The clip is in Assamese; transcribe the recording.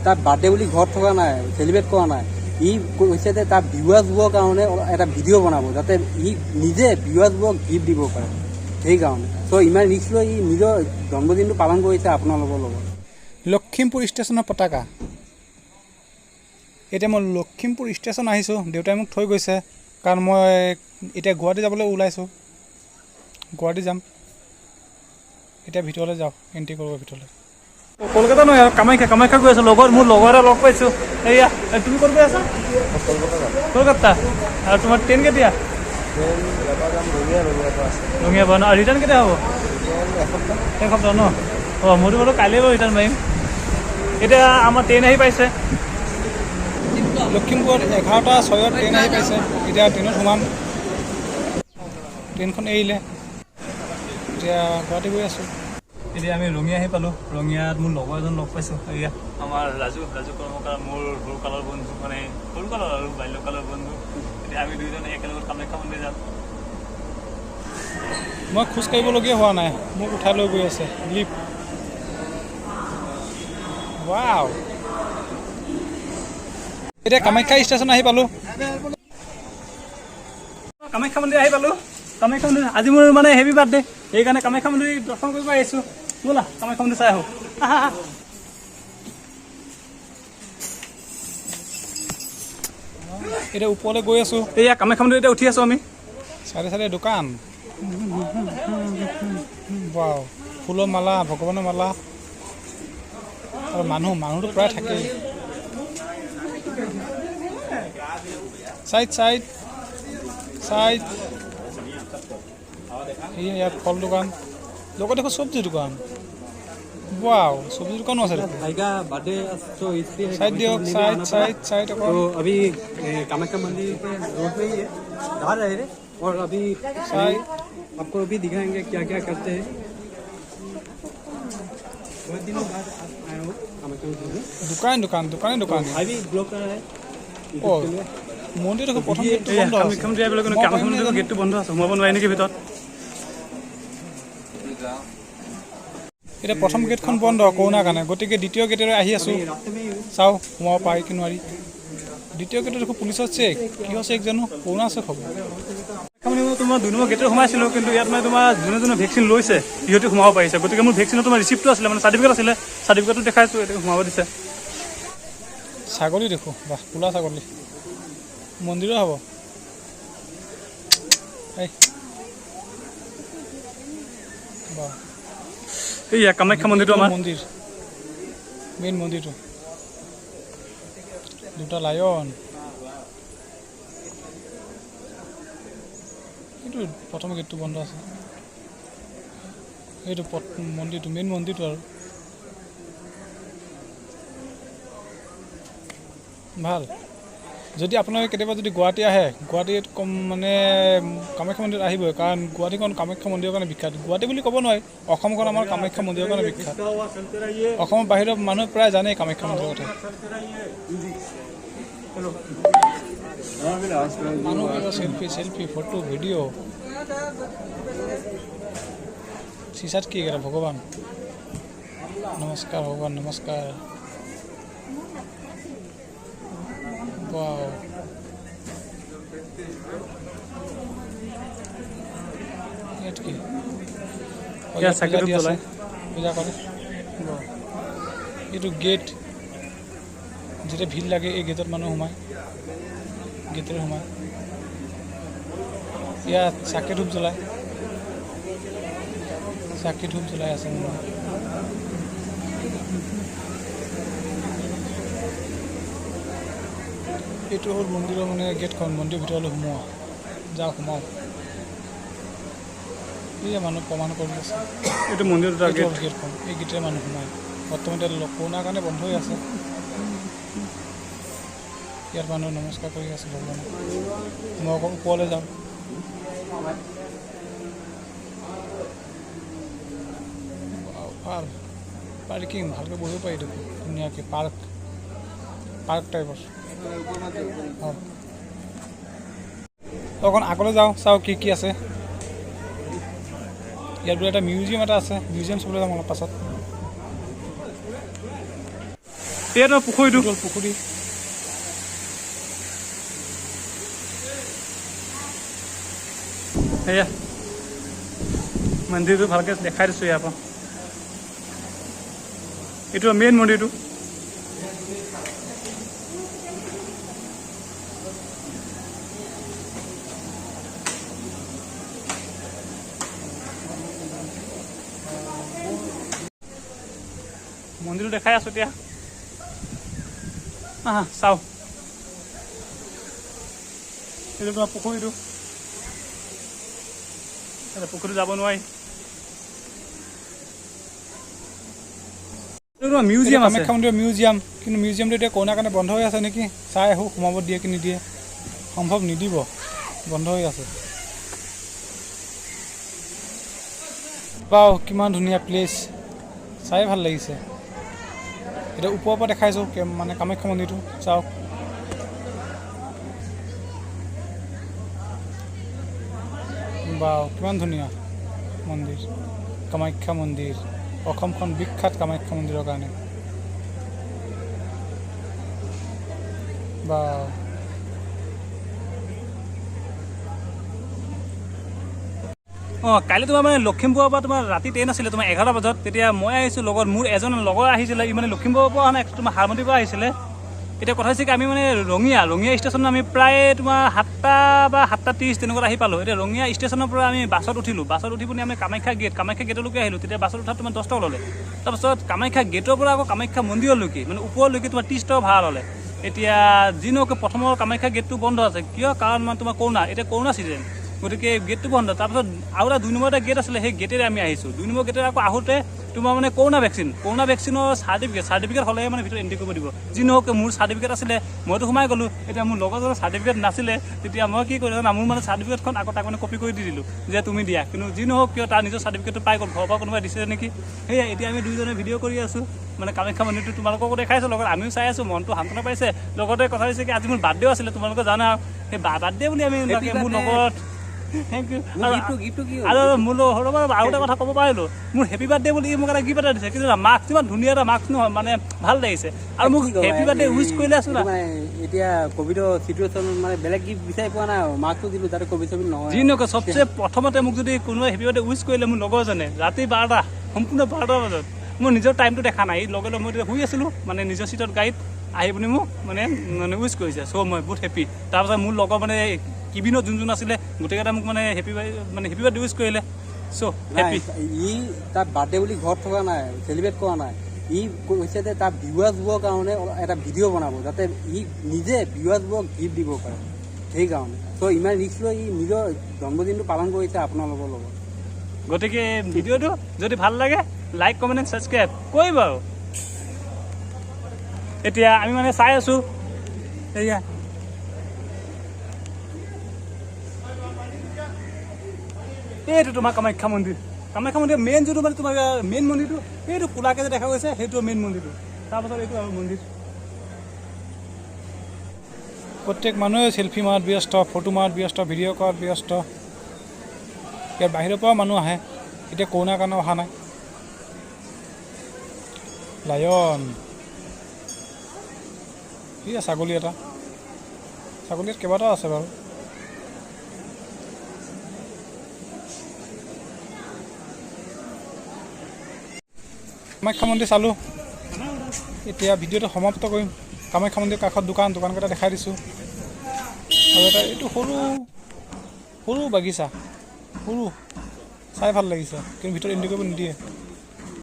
তাৰ বাৰ্থডে বুলি ঘৰত থকা নাই, চেলিব্ৰেট কৰা নাই। ই কৈছে যে তাৰ ভিউৱাৰ্ছবোৰৰ কাৰণে এটা ভিডিঅ' বনাব, যাতে ই নিজে ভিউৱাৰ্ছবোৰক গিফ্ট দিব পাৰে। সেইকাৰণে চ' ইমান ৰিস্ক লৈ ই নিজৰ জন্মদিনটো পালন কৰিছে আপোনালোকৰ লগত। লখিমপুৰ ষ্টেচনৰ পতাকা। এতিয়া মই লখিমপুৰ ষ্টেচন আহিছোঁ, দেউতাই মোক থৈ গৈছে, কাৰণ মই এতিয়া গুৱাহাটী যাবলৈ ওলাইছোঁ। গুৱাহাটী যাম, এতিয়া ভিতৰলৈ যাওঁ, এণ্ট্ৰি কৰিব ভিতৰলৈ। কলকাতা নহয় আৰু কামাখ্যা গৈ আছোঁ। মোৰ লগৰ এটা লগ পাইছোঁ। এয়া তুমি ক'ত গৈ আছা? কলকাতা। আৰু তোমাৰ ট্ৰেইন কেতিয়া? ৰঙিয়া পৰা ন? আৰু ৰিটাৰ্ণ কেতিয়া হ'ব? এসপ্তাহ ন? অঁ, মইতো বাৰু কাইলৈ বাৰু ৰিটাৰ্ণ মাৰিম। এতিয়া আমাৰ ট্ৰেইন আহি পাইছে লখিমপুৰত 11:06 ট্ৰেইন আহি পাইছে। এতিয়া ট্ৰেইনত সোমাম, ট্ৰেইনখন এৰিলে। এতিয়া গুৱাহাটী গৈ আছোঁ। এতিয়া আমি ৰঙিয়া আহি পালোঁ। ৰঙিয়াত মোৰ লগৰ এজন লগ পাইছোঁ। এয়া আমাৰ ৰাজু কৰ্মকাৰ, মোৰ সৰুকালৰ বন্ধু, মানে সৰুকালৰ আৰু বাল্যকালৰ বন্ধু। এতিয়া আমি দুইজনে একেলগত কামাখ্যা মন্দিৰ যাম। মই খোজকাঢ়িবলগীয়া হোৱা নাই, মোক উঠাই লৈ গৈ আছে লিফ্ট। ৱাও! এতিয়া কামাখ্যা ষ্টেচন আহি পালোঁ। কামাখ্যা মন্দিৰ আহি পালোঁ। কামাখ্যা মন্দিৰ আজি মোৰ মানে হেভি বাৰ্থডে, সেইকাৰণে কামাখ্যা মন্দিৰ দৰ্শন কৰিব আহিছোঁ। ব'লা কামাখ্যা মন্দিৰ চাই আহোঁ। এতিয়া ওপৰলৈ গৈ আছোঁ। এয়া কামাখ্যা মন্দিৰ এতিয়া উঠি আছোঁ আমি। চাইডে দোকান, ৱাও! ফুলৰ মালা, ভগৱানৰ মালা আৰু মানুহটো প্ৰায় থাকেই। চাইড ইয়াত ফল দোকান, লগত দেখোন চব্জি দোকান। वाओ सब्जी दुकान है भाई का बर्थडे तो इसलिए साइड दियो साइड तो अभी कामाख्या मंदिर के रोड पे ही है, जा रहे हैं और अभी आपको अभी दिखाएंगे क्या क्या करते हैं। बहुत दिनों बाद आया हूँ कामाख्या मंदिर में। दुकान अभी ब्लॉक कर रहा है। ओ मंदिर को प्रथम गेट बंद আছে কামাখ্যা মন্দিৰ আবলৈ কামাখ্যা মন্দিৰৰ গেটটো বন্ধ আছে, সোমাব নোৱাৰি নেকি ভিতৰত। এতিয়া প্ৰথম গেটখন বন্ধ কৰোণাৰ কাৰণে, গতিকে দ্বিতীয় গেটেৰে আহি আছোঁ। চাওঁ সোমাব পাৰি কি নোৱাৰি। দ্বিতীয় গেটত দেখোঁ পুলিচৰ চেক, কিহৰ চেক জানো, কৰোণা চেক হ'ব। তোমাৰ 2 নম্বৰ গেটত সোমাইছিলোঁ, কিন্তু ইয়াত মানে তোমাৰ যোনে ভেকচিন লৈছে সিহঁতে সোমাব পাৰিছে। গতিকে মোৰ ভেকচিনৰ তোমাৰ ৰিচিপ্টটো আছিলে, মানে চাৰ্টিফিকেট আছিলে, চাৰ্টিফিকেটটো দেখাইছোঁ, এতিয়া সোমাব দিছে। ছাগলী দেখোঁ, বাহ ক'লা ছাগলী, মন্দিৰো হ'ব। এইয়া কামাখ্যা মন্দিৰটো আমাৰ মেইন মন্দিৰটো। দুটা লায়ন, এইটো প্ৰথম গেটটো বন্ধ আছে। এইটো মন্দিৰটো মেইন মন্দিৰটো আৰু ভাল। যদি আপোনালোকে কেতিয়াবা যদি গুৱাহাটী আহে, গুৱাহাটীত মানে কামাখ্যা মন্দিৰত আহিবই, কাৰণ গুৱাহাটীখন কামাখ্যা মন্দিৰৰ কাৰণে বিখ্যাত। গুৱাহাটী বুলি ক'ব নোৱাৰি, অসমখন আমাৰ কামাখ্যা মন্দিৰৰ কাৰণে বিখ্যাত। অসমৰ বাহিৰৰ মানুহে প্ৰায় জানেই কামাখ্যা মন্দিৰৰ কথা। মানুহবোৰৰ চেল্ফি ফটো ভিডিঅ'। চিচাত কি কৰে ভগৱান, নমস্কাৰ ভগৱান নমস্কাৰ। वाओ पूजा करे ये गेट जो भीड़ लगे ये गेटर मानु सोमाय गेटर सोमाय या चाकी धूप जलाय আছে এইটো হ'ল মন্দিৰৰ মানে গেটখন, মন্দিৰ ভিতৰলৈ সোমোৱা। যাওঁ সোমাওঁ। এই মানুহ প্ৰমাণ কৰি আছে, এইটো মন্দিৰৰ গেটখন, এই গেটেৰে মানুহ সোমায়। বৰ্তমান এতিয়া কৰোণাৰ কাৰণে বন্ধ হৈ আছে। ইয়াত মানুহ নমস্কাৰ কৰি আছে ভগৱানক। মই অকল ওপৰলৈ যাওঁ। ভাল পাৰ্কিং, ভালকৈ বহিব পাৰি দেখোন, ধুনীয়াকৈ পাৰ্ক টাইপৰ। অকণ আগলৈ যাওঁ, চাওঁ কি কি আছে। ইয়াত বোলে এটা মিউজিয়াম এটা আছে, মিউজিয়াম চাবলৈ যাম অলপ পাছত। এইটো পুখুৰীটো পুখুৰী এয়া মন্দিৰটো ভালকৈ দেখাই দিছোঁ ইয়াৰ পৰা এইটো মেইন মন্দিৰটো মন্দিৰটো দেখাই আছোঁ এতিয়া চাওঁ এইটো তোমাৰ পুখুৰীটো পুখুৰীটো যাব নোৱাৰি মিউজিয়াম কামাখ্যা মন্দিৰৰ মিউজিয়াম কিন্তু মিউজিয়ামটো এতিয়া কৰোণাৰ কাৰণে বন্ধ হৈ আছে নেকি চাই আহোঁ সোমাব দিয়ে কি নিদিয়ে সম্ভৱ নিদিব বন্ধ হৈ আছে বাও কিমান ধুনীয়া প্লেচ চাই ভাল লাগিছে এতিয়া ওপৰৰ পৰা দেখাইছোঁ মানে কামাখ্যা মন্দিৰটো চাওক বাও কিমান ধুনীয়া মন্দিৰ কামাখ্যা মন্দিৰ অসমখন বিখ্যাত কামাখ্যা মন্দিৰৰ কাৰণে বা কাইলৈ তোমাৰ মানে লখিমপুৰৰ পৰা তোমাৰ ৰাতি ট্ৰেইন আছিলে তোমাৰ 11 বজাত তেতিয়া মই আহিছোঁ লগত মোৰ এজন লগৰ আহিছিলে ই মানে লখিমপুৰৰ পৰা অহা নাই তোমাৰ হাৰমতিৰ পৰা আহিছিলে এতিয়া কথা হৈছে কি আমি মানে ৰঙিয়া ষ্টেচনত আমি প্ৰায় তোমাৰ 7টা বা 7:30 তেনেকুৱাত আহি পালোঁ এতিয়া ৰঙিয়া ষ্টেচনৰ পৰা আমি বাছত উঠিলোঁ বাছত উঠি পিনি আমি কামাখ্যা গেটলৈকে আহিলোঁ তেতিয়া বাছত উঠাত তোমাৰ 10 টকা ল'লে তাৰপাছত কামাখ্যা গেটৰ পৰা আকৌ কামাখ্যা মন্দিৰলৈকে মানে ওপৰলৈকে তোমাৰ 30 টকা ভাড়া ল'লে এতিয়া যি নহওক প্ৰথমৰ কামাখ্যা গেটটো বন্ধ আছে কিয় কাৰণ মানে তোমাৰ কৰোণা এতিয়া কৰোণা ছিজন গতিকে গেটটো বন্ধ তাৰপাছত আৰু এটা 2 নম্বৰ এটা গেট আছিলে সেই গেটেৰে আমি আহিছোঁ 2 নম্বৰ গেটেৰে আকৌ আহোঁতে তোমাৰ মানে কৰোণা ভেকচিনৰ চাৰ্টিফিকেট হ'লেহে মানে ভিতৰত এণ্ট্ৰি কৰিব দিব যি নহওক মোৰ চাৰ্টিফিকেট আছিলে মইতো সোমাই গ'লোঁ এতিয়া মোৰ লগৰজনৰ চাৰ্টিফিকেট নাছিলে তেতিয়া মই কি কৰিলোঁ মোৰ মানে চাৰ্টিফিকেটখন আকৌ তাক মানে কপি কৰি দি দিলোঁ যে তুমি দিয়া কিন্তু যি নহওক কিয় তাৰ নিজৰ চাৰ্টিফিকেটটো পাই গ'ল ঘৰৰ পৰা কোনোবাই দিছে নেকি সেয়া এতিয়া আমি দুইজনে ভিডিঅ' কৰি আছোঁ মানে কামাখ্যা মন্দিৰটো তোমালোককো দেখাইছোঁ লগত আমিও চাই আছোঁ মনটো সান্তনা পাইছে লগতে কথা হৈছে কি আজি মোৰ বাৰ্থডেও আছিলে তোমালোকে জানা সেই বাৰ্থডে বুলি আমি মোৰ লগত থেংক ইউ আৰু মোৰ আৰু এটা কথা ক'ব পাৰিলোঁ মোৰ হেপী বাৰ্থডে বুলি মোক এটা গিফ্ট এটা দিছে কিন্তু মাৰ্কছ ইমান ধুনীয়া এটা মাৰ্কছ নহয় মানে ভাল লাগিছে আৰু মোক হেপী বাৰ্থডে উইচ কৰিলে আছোঁ না এতিয়া ক'ভিডৰ চিটুৱেশ্যন মানে বেলেগ গিফ্ট বিচাৰি পোৱা নাই মাৰ্কছটো দিলোঁ যাতে ক'ভিড নহয় যি নকয় চবচে প্ৰথমতে মোক যদি কোনোবাই হেপী বাৰ্থডে উইচ কৰিলে মোৰ লগৰজনে ৰাতি 12টা সম্পূৰ্ণ 12টা বজাত মোৰ নিজৰ টাইমটো দেখা নাই লগে লগে মই শুই আছিলোঁ মানে নিজৰ চিটত গাড়ীত আহি পিনি মোক মানে উইচ কৰিছে চ' মই বহুত হেপী তাৰপাছত মোৰ লগৰ মানে কিবিনত যোন আছিলে গোটেইকেইটা মোক মানে হেপী বাৰ্থডে উইচ কৰিলে চ' হেপী ই তাৰ বাৰ্থডে বুলি ঘৰত থকা নাই চেলিব্ৰেট কৰা নাই ই কৈছে যে তাৰ ভিউৱাৰ্ছবোৰৰ কাৰণে এটা ভিডিঅ' বনাব যাতে ই নিজে ভিউৱাৰ্ছবোৰক গিফ্ট দিব পাৰে সেইকাৰণে চ' ইমান ৰিস্ক লৈ ই নিজৰ জন্মদিনটো পালন কৰিছে আপোনালোকৰ লগত গতিকে ভিডিঅ'টো যদি ভাল লাগে লাইক কমেণ্ট এণ্ড ছাবস্ক্ৰাইব কৰিব আৰু এতিয়া আমি মানে চাই আছোঁ এয়া এইটো তোমাৰ কামাখ্যা মন্দিৰ মেইন যোনটো মানে তোমাৰ মেইন মন্দিৰটো এইটো কোলাকে যে দেখা গৈছে সেইটো মেইন মন্দিৰটো তাৰপাছত এইটো আৰু মন্দিৰ প্ৰত্যেক মানুহে চেলফি মাৰাত ব্যস্ত ফটো মাৰাত ব্যস্ত ভিডিঅ' কৰাত ব্যস্ত ইয়াত বাহিৰৰ পৰাও মানুহ আহে এতিয়া কৰোণাৰ কাৰণে অহা নাই লায়ন সেয়া ছাগলী এটা ছাগলীত কেইবাটাও আছে বাৰু কামাখ্যা মন্দিৰ চালোঁ এতিয়া ভিডিঅ'টো সমাপ্ত কৰিম কামাখ্যা মন্দিৰ কাষত দোকানকেইটা দেখাই দিছোঁ আৰু এটা এইটো সৰু বাগিচা চাই ভাল লাগিছে কিন্তু ভিতৰত এণ্ট্ৰি কৰিব নিদিয়ে